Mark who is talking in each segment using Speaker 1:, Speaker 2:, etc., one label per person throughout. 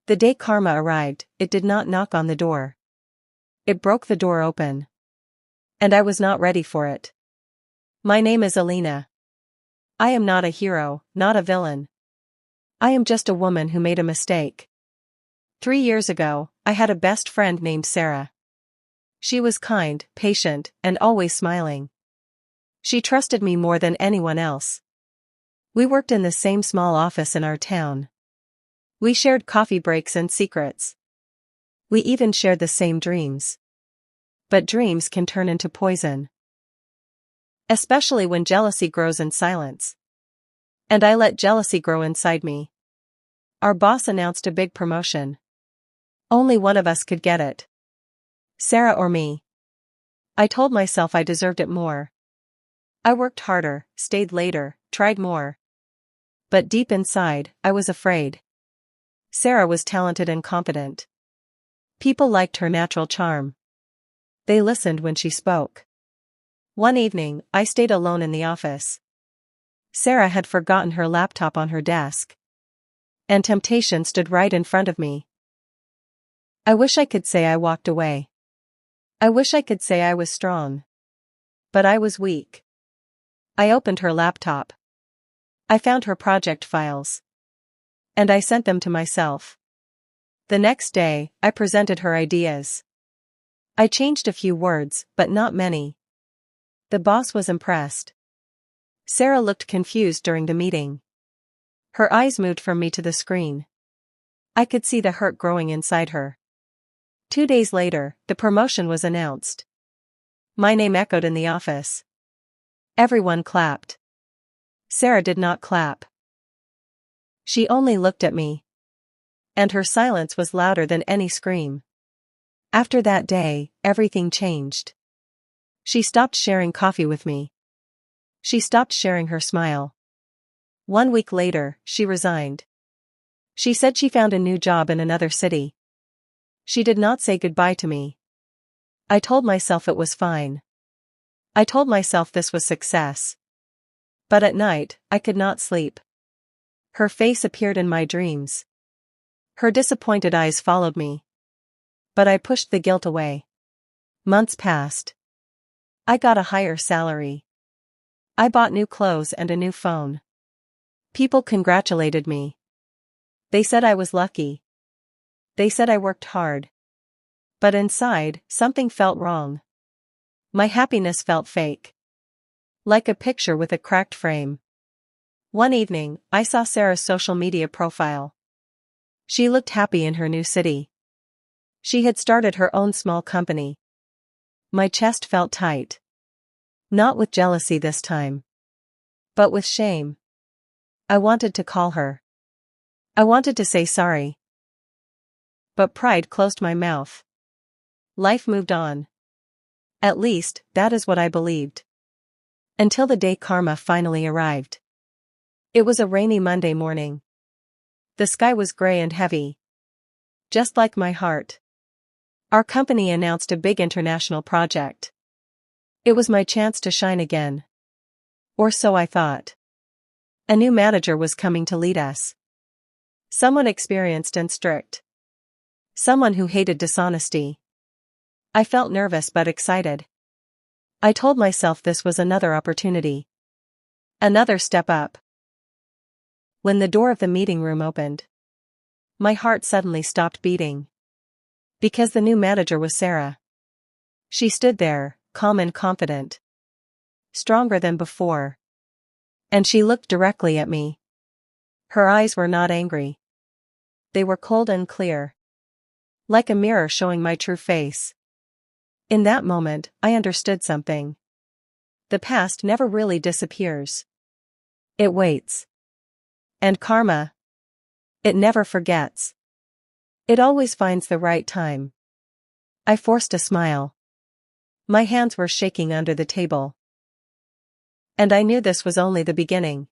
Speaker 1: The day karma arrived, it did not knock on the door. It broke the door open. And I was not ready for it. My name is Alina. I am not a hero, not a villain. I am just a woman who made a mistake. 3 years ago, I had a best friend named Sarah. She was kind, patient, and always smiling. She trusted me more than anyone else. We worked in the same small office in our town. We shared coffee breaks and secrets. We even shared the same dreams. But dreams can turn into poison. Especially when jealousy grows in silence. And I let jealousy grow inside me. Our boss announced a big promotion. Only one of us could get it. Sarah or me. I told myself I deserved it more. I worked harder, stayed later, tried more. But deep inside, I was afraid. Sarah was talented and confident. People liked her natural charm. They listened when she spoke. One evening, I stayed alone in the office. Sarah had forgotten her laptop on her desk. And temptation stood right in front of me. I wish I could say I walked away. I wish I could say I was strong. But I was weak. I opened her laptop. I found her project files. And I sent them to myself. The next day, I presented her ideas. I changed a few words, but not many. The boss was impressed. Sarah looked confused during the meeting. Her eyes moved from me to the screen. I could see the hurt growing inside her. 2 days later, the promotion was announced. My name echoed in the office. Everyone clapped. Sarah did not clap. She only looked at me. And her silence was louder than any scream. After that day, everything changed. She stopped sharing coffee with me. She stopped sharing her smile. 1 week later, she resigned. She said she found a new job in another city. She did not say goodbye to me. I told myself it was fine. I told myself this was success. But at night, I could not sleep. Her face appeared in my dreams. Her disappointed eyes followed me. But I pushed the guilt away. Months passed. I got a higher salary. I bought new clothes and a new phone. People congratulated me. They said I was lucky. They said I worked hard. But inside, something felt wrong. My happiness felt fake. Like a picture with a cracked frame. One evening, I saw Sarah's social media profile. She looked happy in her new city. She had started her own small company. My chest felt tight. Not with jealousy this time. But with shame. I wanted to call her. I wanted to say sorry. But pride closed my mouth. Life moved on. At least, that is what I believed. Until the day karma finally arrived. It was a rainy Monday morning. The sky was gray and heavy. Just like my heart. Our company announced a big international project. It was my chance to shine again. Or so I thought. A new manager was coming to lead us. Someone experienced and strict. Someone who hated dishonesty. I felt nervous but excited. I told myself this was another opportunity. Another step up. When the door of the meeting room opened, my heart suddenly stopped beating. Because the new manager was Sarah. She stood there, calm and confident. Stronger than before. And she looked directly at me. Her eyes were not angry. They were cold and clear. Like a mirror showing my true face. In that moment, I understood something. The past never really disappears. It waits. And karma? It never forgets. It always finds the right time. I forced a smile. My hands were shaking under the table. And I knew this was only the beginning.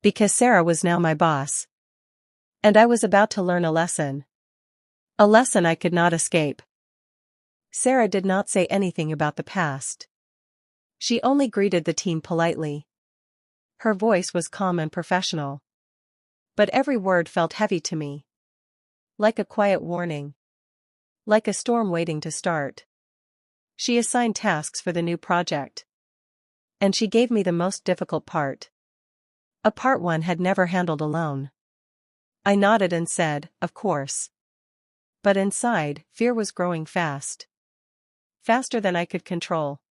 Speaker 1: Because Sarah was now my boss. And I was about to learn a lesson. A lesson I could not escape. Sarah did not say anything about the past. She only greeted the team politely. Her voice was calm and professional. But every word felt heavy to me. Like a quiet warning. Like a storm waiting to start. She assigned tasks for the new project. And she gave me the most difficult part. A part one had never handled alone. I nodded and said, of course. But inside, fear was growing fast. Faster than I could control.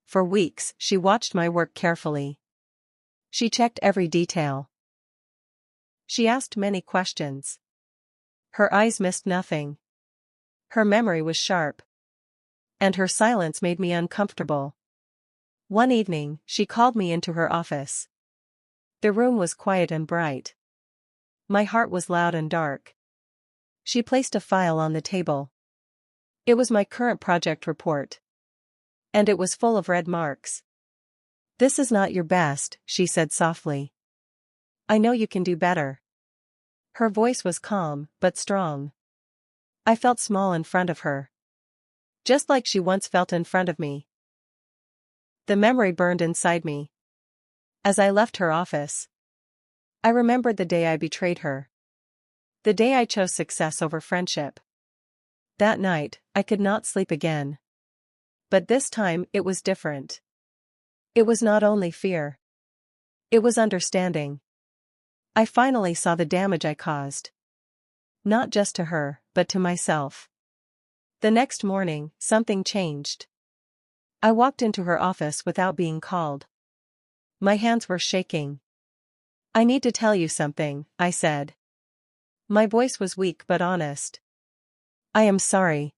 Speaker 1: For weeks, she watched my work carefully. She checked every detail. She asked many questions. Her eyes missed nothing. Her memory was sharp. And her silence made me uncomfortable. One evening, she called me into her office. The room was quiet and bright. My heart was loud and dark. She placed a file on the table. It was my current project report. And it was full of red marks. This is not your best, she said softly. I know you can do better. Her voice was calm, but strong. I felt small in front of her. Just like she once felt in front of me. The memory burned inside me. As I left her office, I remembered the day I betrayed her. The day I chose success over friendship. That night, I could not sleep again. But this time, it was different. It was not only fear. It was understanding. I finally saw the damage I caused. Not just to her, but to myself. The next morning, something changed. I walked into her office without being called. My hands were shaking. I need to tell you something, I said. My voice was weak but honest. I am sorry.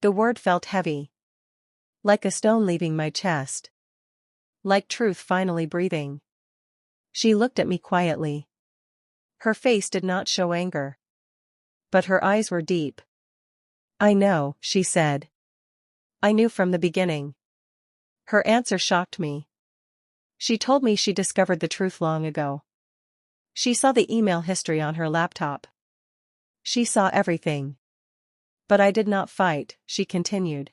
Speaker 1: The word felt heavy. Like a stone leaving my chest. Like truth finally breathing. She looked at me quietly. Her face did not show anger. But her eyes were deep. I know, she said. I knew from the beginning. Her answer shocked me. She told me she discovered the truth long ago. She saw the email history on her laptop. She saw everything. But I did not fight, she continued.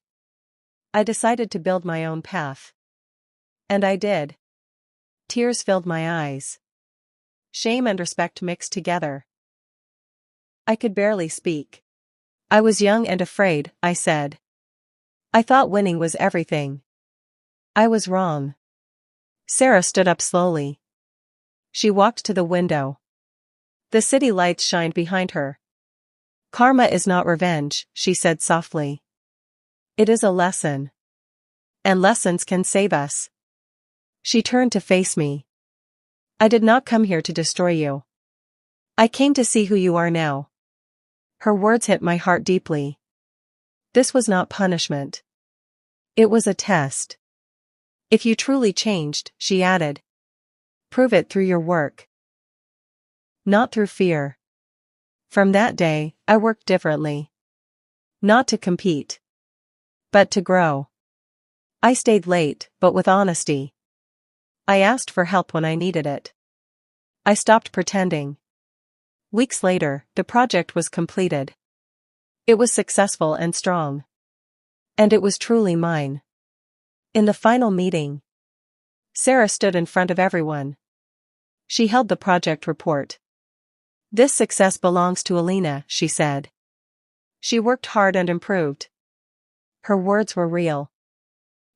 Speaker 1: I decided to build my own path. And I did. Tears filled my eyes. Shame and respect mixed together. I could barely speak. I was young and afraid, I said. I thought winning was everything. I was wrong. Sarah stood up slowly. She walked to the window. The city lights shined behind her. Karma is not revenge, she said softly. It is a lesson. And lessons can save us. She turned to face me. I did not come here to destroy you. I came to see who you are now. Her words hit my heart deeply. This was not punishment. It was a test. If you truly changed, she added. Prove it through your work. Not through fear. From that day, I worked differently. Not to compete. But to grow. I stayed late, but with honesty. I asked for help when I needed it. I stopped pretending. Weeks later, the project was completed. It was successful and strong. And it was truly mine. In the final meeting, Sarah stood in front of everyone. She held the project report. This success belongs to Alina, she said. She worked hard and improved. Her words were real.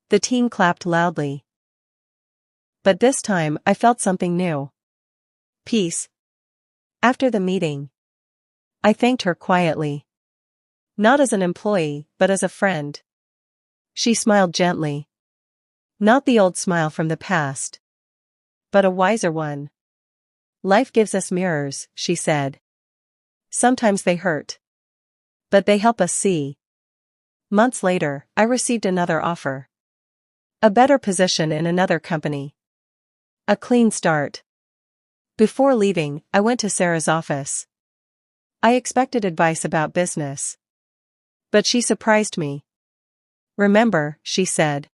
Speaker 1: The team clapped loudly. But this time I felt something new. Peace. After the meeting, I thanked her quietly. Not as an employee, but as a friend. She smiled gently. Not the old smile from the past, but a wiser one. Life gives us mirrors, she said. Sometimes they hurt. But they help us see. Months later, I received another offer. A better position in another company. A clean start. Before leaving, I went to Sarah's office. I expected advice about business. But she surprised me. Remember, she said.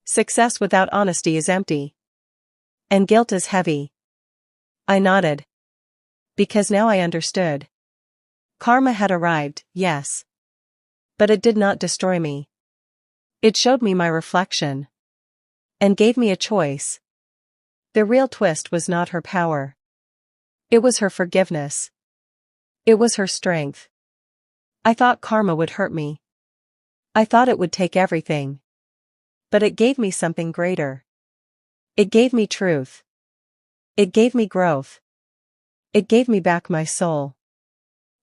Speaker 1: Success without honesty is empty. And guilt is heavy. I nodded. Because now I understood. Karma had arrived, yes. But it did not destroy me. It showed me my reflection. And gave me a choice. The real twist was not her power. It was her forgiveness. It was her strength. I thought karma would hurt me. I thought it would take everything. But it gave me something greater. It gave me truth. It gave me growth. It gave me back my soul.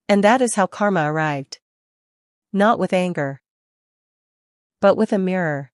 Speaker 1: And that is how karma arrived. Not with anger, but with a mirror.